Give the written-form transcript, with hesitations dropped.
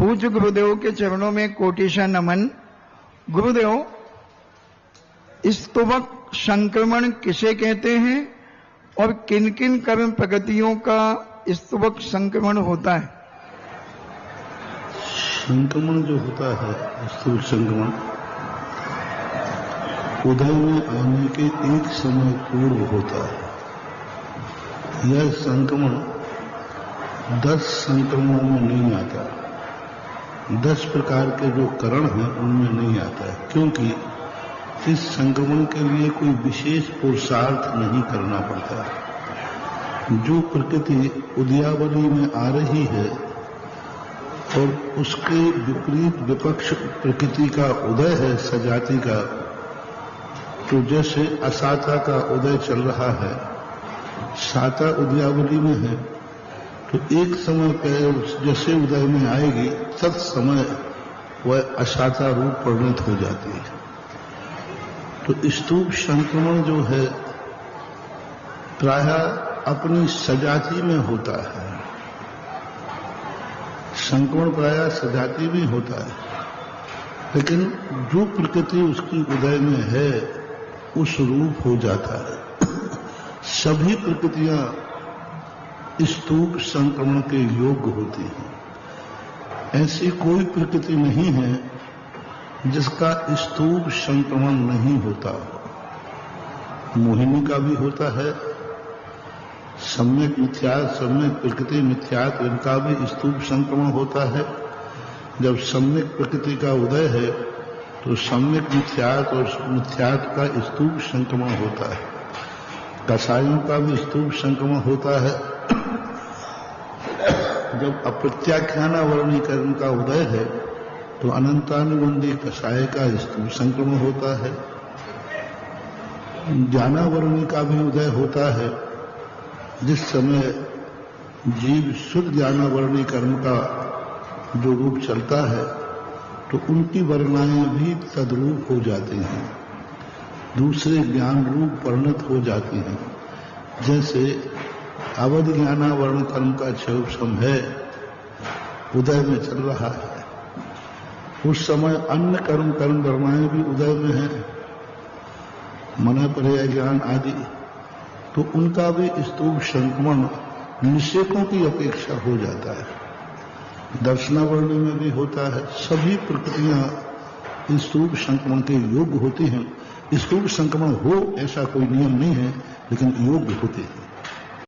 पूज्य गुरुदेव के चरणों में कोटिशा नमन। गुरुदेव, स्तुवक संक्रमण किसे कहते हैं और किन किन कर्म प्रगतियों का स्तुवक संक्रमण होता है? संक्रमण जो होता है, स्तुवक संक्रमण उदय में आने के एक समय पूर्व होता है। यह संक्रमण 10 संक्रमणों में नहीं आता। 10 प्रकार के जो करण हैं उनमें नहीं आता है, क्योंकि इस संक्रमण के लिए कोई विशेष पुरुषार्थ नहीं करना पड़ता है। जो प्रकृति उदयावली में आ रही है और उसके विपरीत विपक्ष प्रकृति का उदय है, सजाति का, तो जैसे असाता का उदय चल रहा है, साता उदयावली में है, तो एक समय पर जैसे उदय में आएगी तत्समय वह असाता रूप परिणत हो जाती है। तो स्तूप संक्रमण जो है प्रायः अपनी सजाति में होता है। संक्रमण प्रायः सजाति में होता है, लेकिन जो प्रकृति उसकी उदय में है उस रूप हो जाता है। सभी प्रकृतियां स्तूप संक्रमण के योग्य होती हैं। ऐसी कोई प्रकृति नहीं है जिसका स्तूप संक्रमण नहीं होता। मोहिनी का भी होता है, सम्यक मिथ्यात्व, सम्यक प्रकृति मिथ्यात्व, इनका भी स्तूप संक्रमण होता है। जब सम्यक प्रकृति का उदय है तो सम्यक मिथ्यात्व और मिथ्यात्व का स्तूप संक्रमण होता है। कसायों का भी स्तूप संक्रमण होता है। जब अप्रत्याख्यानावरणी कर्म का उदय है तो अनंतानुबंधी कसाय का स्तूप संक्रमण होता है। ज्ञानावरणी का भी उदय होता है। जिस समय जीव शुद्ध ज्ञानावरणी कर्म का जो रूप चलता है तो उनकी वर्णाएं भी तद्रूप हो जाती हैं, दूसरे ज्ञान रूप परिणत हो जाती हैं। जैसे अवध ज्ञानावरण कर्म का क्षोभ समय उदय में चल रहा है, उस समय अन्य कर्म वर्णाएं भी उदय में है, मन पर्याय ज्ञान आदि, तो उनका भी स्तूप संक्रमण निषेकों की अपेक्षा हो जाता है। दर्शनावरणी में भी होता है। सभी प्रकृतियां स्तूप संक्रमण के योग्य होती हैं। स्तूप संक्रमण हो ऐसा कोई नियम नहीं है, लेकिन योग्य होते हैं।